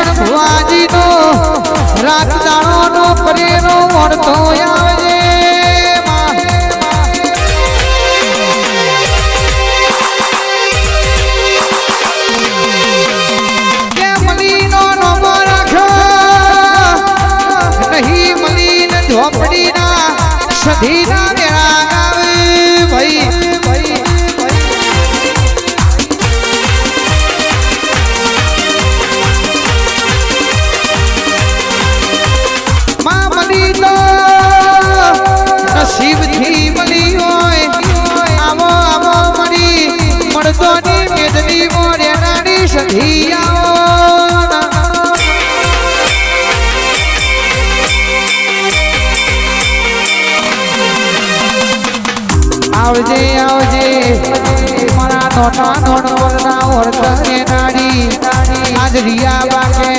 દર્શન ભુવાજીનો રાત દાણોનો પરેનો વળતો આવજે કે મલીનો નમો રાખ્યો નહીં મલીન ઝોપડીના સધીના મેળા ગાવે ભાઈ નસીબથી મળી હોય આવો આવો મળી મળતોની મેદની મોરેનાની સધી આવો આવજે આવજે મારા નોટા નોટ વરના ઓળખને નાડી આજ રિયા બાકે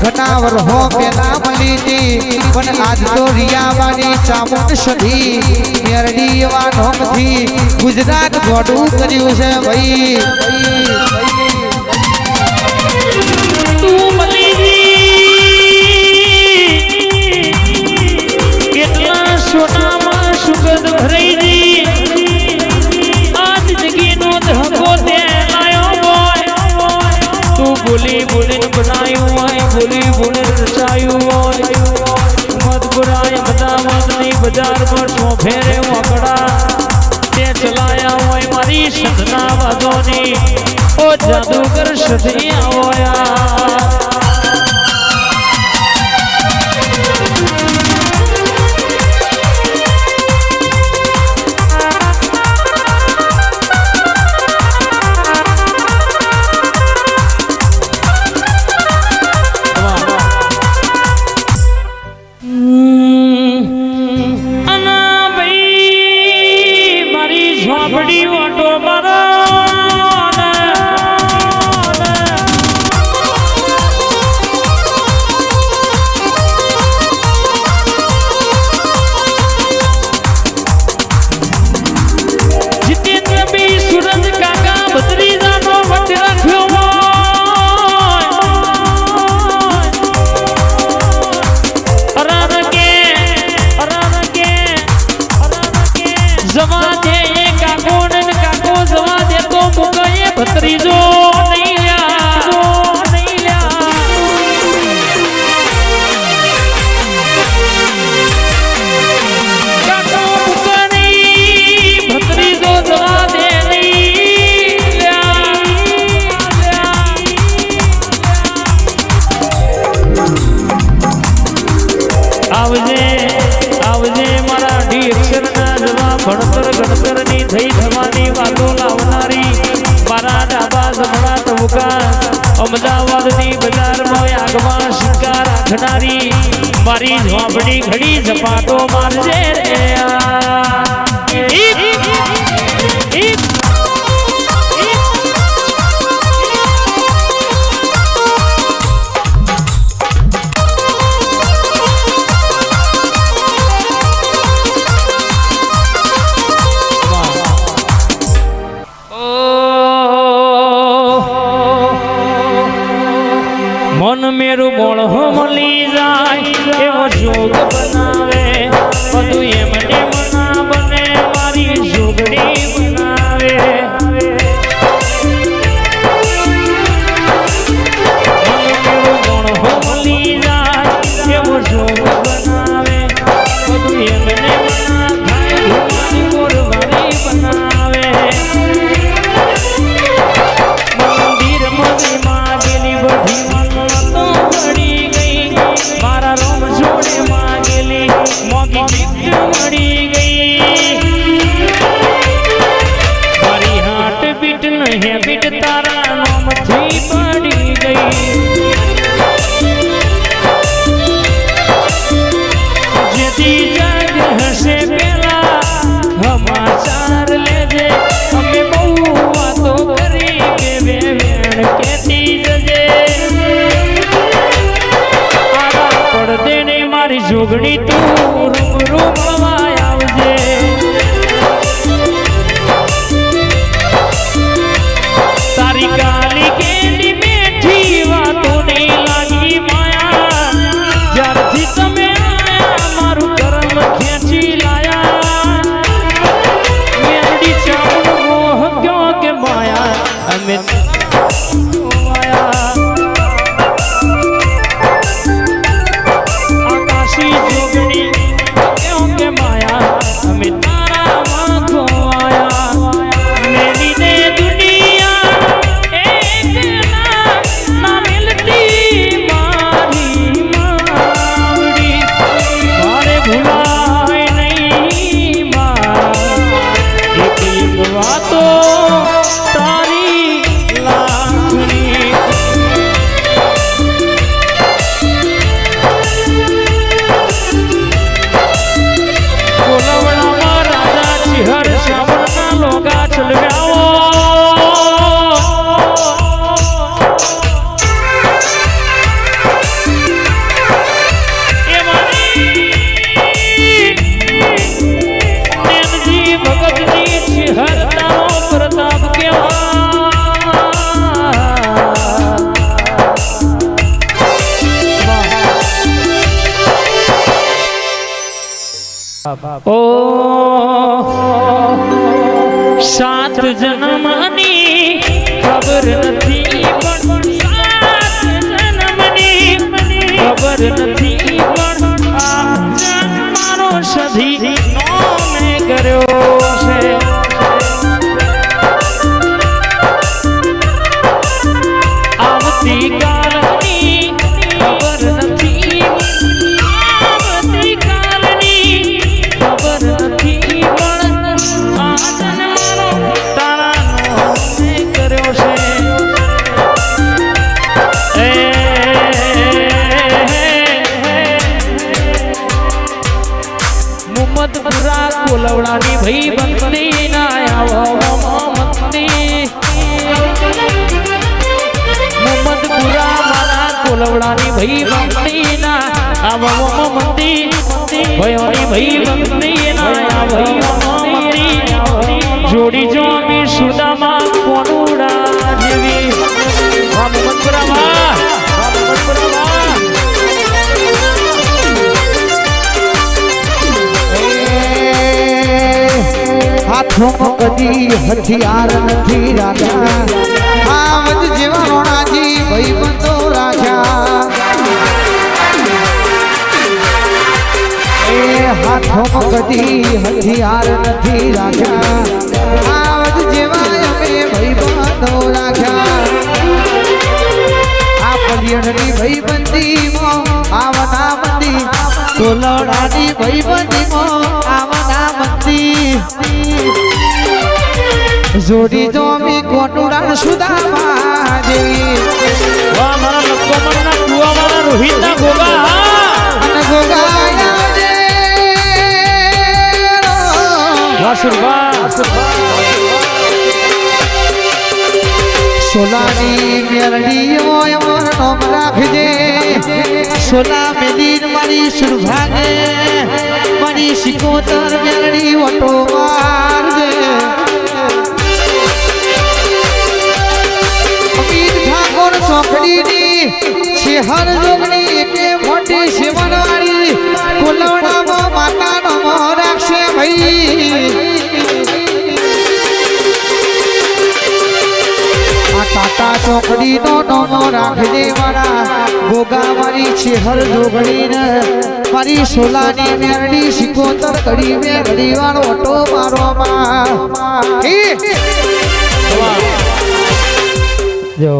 ઘણા વર્ષો પેલા મળી હતી પણ આજ તો રિયાવાની ચામુંડ સધી મેરડી એવા નોમથી ગુજરાત ગોડું કર્યું છે ભાઈ તું મળી કેટલા સોનામાં સુગંધ ભરાઈ આજ જગીનો ધકો તે લાયો હોય તું બોલી બોલીને બનાયું હોય બોલી બોલીને રચાયું હોય મત બુરાય બધા મતની બજારમાં ફેરે વકડા તે ચલાયા હોય મારી સદના વાદોની ઓ જાદુગર સધી આવ્યા ભત્રીજો નહીં લ્યા કાકો મુકણી ભત્રીજો જવા દે નહીં આવજે આવજે મારા ડી અક્ષરના જવા ભણતર ગણતરની થઈ થવાની વાતો લાવનારી મારા ડાબા જમણા તબુકા અમદાવાદની બજારમાં આગમાં શિકાર રાખનારી મારી ઝોપડી ઘડી ઝપાટો મારજે રે મન મેરું મોળ મળી જાય એવો જોગ બનાવે બધું એમને મના બને મારી જોગડી બનાવે મન મેરું મોળ મળી જાય એવો જોગ બનાવે બધું એમને મના થાય ભૂખની ગોરવાળી બનાવે મંદિર મદીમાં ગેલી બધી મારા રોમ જોડે માંગેલી મોગી ગિફ્ટ મળી ગઈ મારી હાર્ટ બીટ નહીં બીટ તારા નામથી પડી ગઈ જેથી જાગ હશે પેલા સમાચાર લેજે અમે બહુ વાતો કરી કે બે વેણ કેતી જજે મારી જોગણી તું રૂબરૂ મળવા આવજે તારી કાલી કેલી મેઠી વાતો નહીં લાગી વાતો તારી લાખની કોલવડામાં રાજા ચિહર શ્યામળના લોગા ચલવ્યાઓ ઓ સાત જન્મની ખબર નથી પણ સાત જન્મની ખબર નથી પણ આ જન્મ મારો સધી નો મેં કર્યો છે આવતી કાલની ખબર નથી કોલવડાની ભાઈ બંદી ના આવો મંદી મોહમ્મદપુરા મારા કોલવડાની ભાઈ બંદી ના આવો મંદી ભયોની ભાઈ બંદી ના આવો મંદી જોડી જો મી સુદામાં કોનુડા જેવી મોહમ્મદપુરા હાથોમાં કદી હથિયાર નથી રાજા આવજ જેવા રોણાજી ભાઈબંધો રાજા એ હાથોમાં કદી હથિયાર નથી રાજા આવજ જેવા અમે ભાઈબંધો રાજા આ પલિયણની ભાઈબંધીમાં આવના મંદી કોલડાની ભાઈબંધીમાં આવના મંદી જોડી જો મી કોટુડા સુદામા જેવી વાહ મારા લક્ષ્મણના કુવા મારા રોહિતના ગોગા અને ગોગા યાદે વાસુરબા સોલાની મેરડીઓ અમર નોમ રાખજે સોલા મેદીન મારી સુરભાગે મારી સિકોતર મેરડી ઓટો મારજે ચોકડીની શેહર જોગણી કે મોટી સેવનવાળી કોલવડામાં માતાનો મોહ રાખશે ભાઈ આ ટાટા ચોકડીનો નોમો રાખજે મારા ગોગા મારી શેહર જોગણીને મારી સોલાની મેરડી સિકોતર કડી મેરડી વાળો ઓટો મારો માં જો